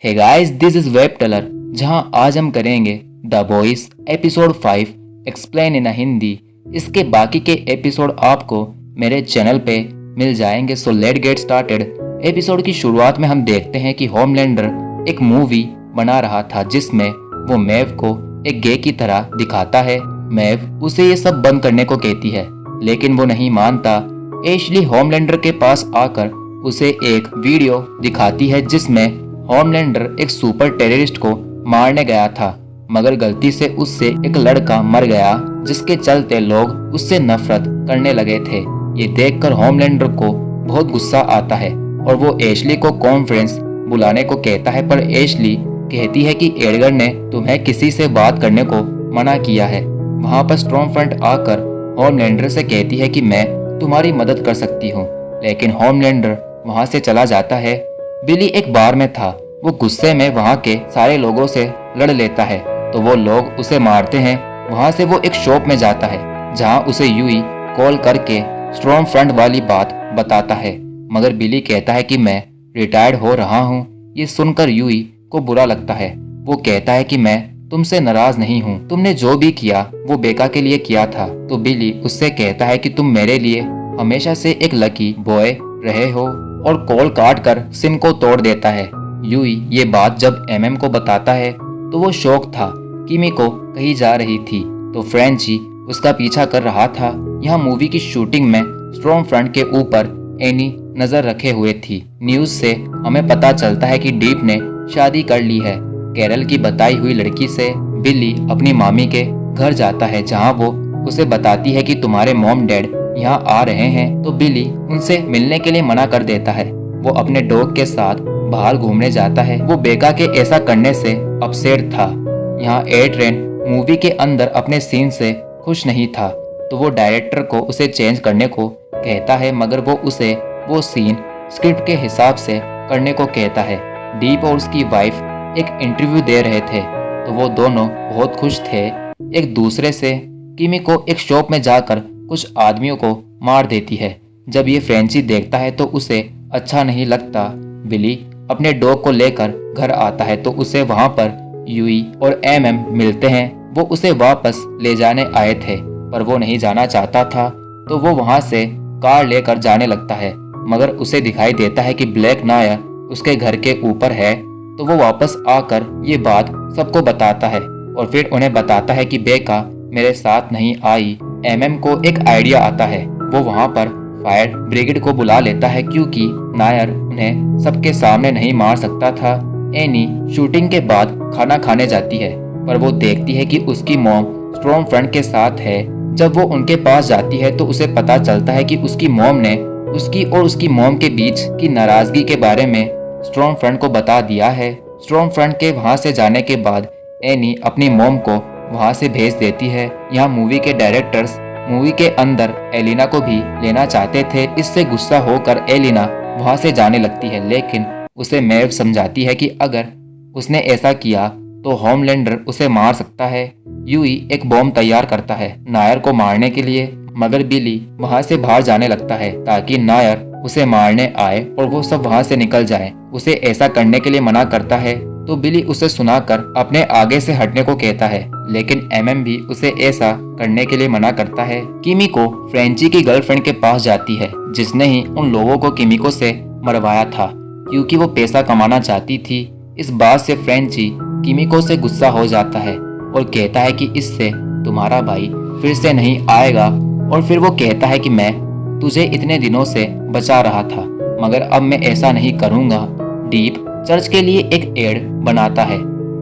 Hey guys, this is Web Tailor, जहां आज हम करेंगे The Boys episode 5 explain in Hindi. इसके बाकी के एपिसोड आपको मेरे चैनल पे मिल जाएंगे। So let get started. Episode की शुरुआत में हम देखते हैं कि होमलैंडर एक मूवी बना रहा था जिसमें वो मैव को एक गे की तरह दिखाता है। मैव उसे ये सब बंद करने को कहती है लेकिन वो नहीं मानता। एशली होमलैंडर के पास आकर उसे एक वीडियो दिखाती है जिसमें होमलैंडर एक सुपर टेररिस्ट को मारने गया था मगर गलती से उससे एक लड़का मर गया जिसके चलते लोग उससे नफरत करने लगे थे। ये देखकर होमलैंडर को बहुत गुस्सा आता है और वो एशली को कॉन्फ्रेंस बुलाने को कहता है, पर एशली कहती है कि एडगर ने तुम्हें किसी से बात करने को मना किया है। वहाँ पर स्टॉर्मफ्रंट आकर होमलैंडर से कहती है कि मैं तुम्हारी मदद कर सकती हूँ, लेकिन होमलैंडर वहाँ से चला जाता है। बिली एक बार में था, वो गुस्से में वहाँ के सारे लोगों से लड़ लेता है तो वो लोग उसे मारते हैं। वहाँ से वो एक शॉप में जाता है जहाँ उसे यूई कॉल करके स्टॉर्मफ्रंट वाली बात बताता है, मगर बिली कहता है कि मैं रिटायर्ड हो रहा हूँ। ये सुनकर यूई को बुरा लगता है। वो कहता है कि मैं तुमसे नाराज नहीं हूँ, तुमने जो भी किया वो बेका के लिए किया था। तो बिली उससे कहता है कि तुम मेरे लिए हमेशा से एक लकी बॉय रहे हो और कॉल काट कर सिम को तोड़ देता है। यूई ये बात जब एमएम को बताता है तो वो शौक था। किमिको कहीं जा रही थी तो फ्रेंची उसका पीछा कर रहा था। यहाँ मूवी की शूटिंग में स्टॉर्मफ्रंट के ऊपर एनी नजर रखे हुए थी। न्यूज से हमें पता चलता है कि डीप ने शादी कर ली है कैरल की बताई हुई लड़की से। बिली अपनी मामी के घर जाता है जहाँ वो उसे बताती है कि तुम्हारे मॉम डैड यहाँ आ रहे हैं। तो बिली उनसे मिलने के लिए मना कर देता है। वो अपने डॉग के साथ बाहर घूमने जाता है। वो बेका के ऐसा करने से अपसेट था। यहाँ ए ट्रेन मूवी के अंदर अपने सीन से खुश नहीं था तो वो डायरेक्टर को उसे चेंज करने को कहता है, मगर वो उसे वो सीन स्क्रिप्ट के हिसाब से करने को कहता है। डीप और उसकी वाइफ एक इंटरव्यू दे रहे थे तो वो दोनों बहुत खुश थे एक दूसरे से। किमिको एक शॉप में जाकर कुछ आदमियों को मार देती है। जब ये फ्रेंची देखता है तो उसे अच्छा नहीं लगता। बिली अपने डॉग को लेकर घर आता है तो उसे वहाँ पर यूई और एमएम मिलते हैं। वो उसे वापस ले जाने आए थे पर वो नहीं जाना चाहता था तो वो वहाँ से कार लेकर जाने लगता है, मगर उसे दिखाई देता है कि ब्लैक नायर उसके घर के ऊपर है। तो वो वापस आकर ये बात सबको बताता है और फिर उन्हें बताता है कि बेका मेरे साथ नहीं आई। एमएम को एक आइडिया आता है। वो वहाँ पर फायर ब्रिगेड को बुला लेता है क्योंकि नायर उन्हें सबके सामने नहीं मार सकता था। एनी शूटिंग के बाद खाना खाने जाती है पर वो देखती है कि उसकी मॉम स्टॉर्मफ्रंट के साथ है। जब वो उनके पास जाती है तो उसे पता चलता है कि उसकी मॉम ने उसकी और उसकी मॉम के बीच की नाराजगी के बारे में स्टॉर्मफ्रंट को बता दिया है। स्टॉर्मफ्रंट के वहाँ से जाने के बाद एनी अपनी मॉम को वहाँ से भेज देती है। यहाँ मूवी के डायरेक्टर्स मूवी के अंदर एलिना को भी लेना चाहते थे। इससे गुस्सा होकर एलिना वहाँ से जाने लगती है, लेकिन उसे मैव समझाती है कि अगर उसने ऐसा किया तो होमलैंडर उसे मार सकता है। यूई एक बॉम्ब तैयार करता है नायर को मारने के लिए, मगर बिली वहाँ से बाहर जाने लगता है ताकि नायर उसे मारने आए और वो सब वहाँ से निकल जाए। उसे ऐसा करने के लिए मना करता है तो बिली उसे सुनाकर अपने आगे से हटने को कहता है, लेकिन एमएम भी उसे ऐसा करने के लिए मना करता है। किमिको फ्रेंची की गर्लफ्रेंड के पास जाती है जिसने ही उन लोगों को किमिको से मरवाया था क्योंकि वो पैसा कमाना चाहती थी। इस बात से फ्रेंची किमिको से गुस्सा हो जाता है और कहता है कि इससे तुम्हारा भाई फिर से नहीं आएगा। और फिर वो कहता है कि मैं तुझे इतने दिनों से बचा रहा था मगर अब मैं ऐसा नहीं करूँगा। डीप चर्च के लिए एक एड बनाता है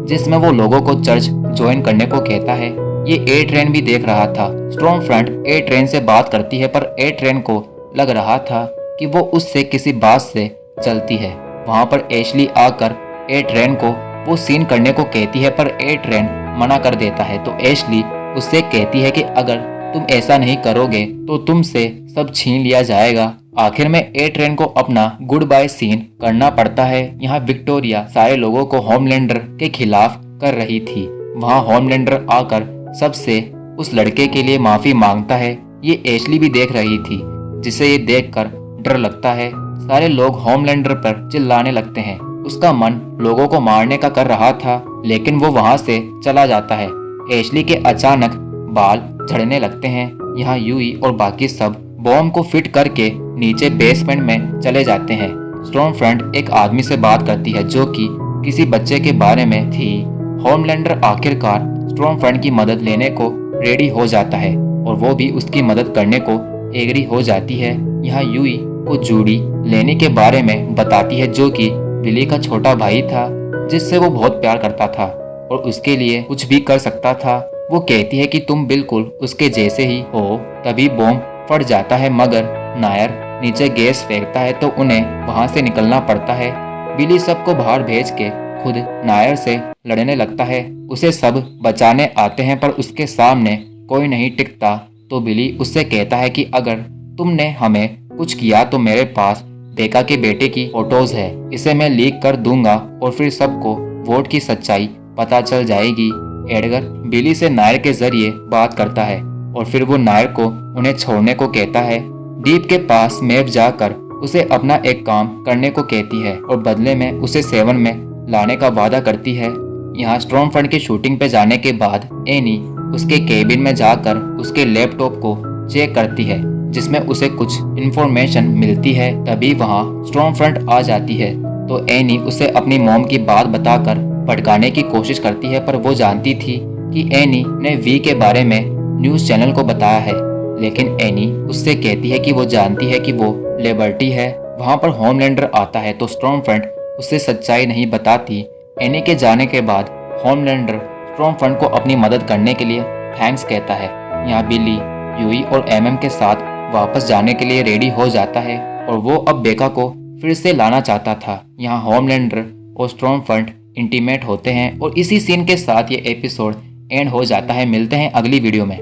जिसमें वो लोगों को चर्च ज्वाइन करने को कहता है। ये ए ट्रेन भी देख रहा था। स्टॉर्मफ्रंट ए ट्रेन से बात करती है पर ए ट्रेन को लग रहा था कि वो उससे किसी बात से चलती है। वहाँ पर एशली आकर ए ट्रेन को वो सीन करने को कहती है पर ए ट्रेन मना कर देता है। तो एशली उससे कहती है कि अगर तुम ऐसा नहीं करोगे तो तुमसे सब छीन लिया जाएगा। आखिर में ए ट्रेन को अपना गुड बाय सीन करना पड़ता है। यहाँ विक्टोरिया सारे लोगों को होमलैंडर के खिलाफ कर रही थी। वहाँ होमलैंडर आकर सबसे उस लड़के के लिए माफी मांगता है। ये एशली भी देख रही थी जिसे ये देखकर डर लगता है। सारे लोग होमलैंडर पर चिल्लाने लगते हैं उसका मन लोगों को मारने का कर रहा था, लेकिन वो वहां से चला जाता है। एशली के अचानक बाल झड़ने लगते हैं। यहाँ यूई और बाकी सब बॉम्ब को फिट करके नीचे बेसमेंट में चले जाते हैं। स्टॉर्मफ्रंट एक आदमी से बात करती है जो कि किसी बच्चे के बारे में थी। होमलैंडर आखिरकार स्टॉर्मफ्रंट की मदद लेने को रेडी हो जाता है और वो भी उसकी मदद करने को एग्री हो जाती है। यहाँ यूई को जूडी लेनी के बारे में बताती है जो कि बिली का छोटा भाई था, जिससे वो बहुत प्यार करता था और उसके लिए कुछ भी कर सकता था। वो कहती है कि तुम बिल्कुल उसके जैसे ही हो। तभी बॉम्ब फट जाता है, मगर नायर नीचे गैस फेंकता है तो उन्हें वहां से निकलना पड़ता है। बिली सबको बाहर भेज के खुद नायर से लड़ने लगता है। उसे सब बचाने आते हैं पर उसके सामने कोई नहीं टिकता। तो बिली उससे कहता है कि अगर तुमने हमें कुछ किया तो मेरे पास बेका के बेटे की फोटोज है, इसे मैं लीक कर दूंगा और फिर सबको वोट की सच्चाई पता चल जाएगी। एडगर बिली से नायर के जरिए बात करता है और फिर वो नायर को उन्हें छोड़ने को कहता है। डीप के पास मैप जाकर उसे अपना एक काम करने को कहती है और बदले में उसे सेवन में लाने का वादा करती है। यहाँ स्टॉर्मफ्रंट की शूटिंग पे जाने के बाद एनी उसके केबिन में जाकर उसके लैपटॉप को चेक करती है, जिसमें उसे कुछ इन्फॉर्मेशन मिलती है। तभी वहाँ स्टॉर्मफ्रंट आ जाती है तो एनी उसे अपनी मॉम की बात बताकर भड़काने की कोशिश करती है, पर वो जानती थी कि एनी ने वी के बारे में न्यूज़ चैनल को बताया है। लेकिन एनी उससे कहती है कि वो जानती है कि वो लिबर्टी है। वहाँ पर होमलैंडर आता है तो स्टॉर्मफ्रंट उससे सच्चाई नहीं बताती। एनी के जाने के बाद होमलैंडर स्टॉर्मफ्रंट को अपनी मदद करने के लिए थैंक्स कहता है। यहाँ बिली यूई और एमएम के साथ वापस जाने के लिए रेडी हो जाता है और वो अब बेका को फिर से लाना चाहता था। यहाँ होमलैंडर और स्टॉर्मफ्रंट इंटीमेट होते हैं और इसी सीन के साथ ये एपिसोड एंड हो जाता है। मिलते हैं अगली वीडियो में।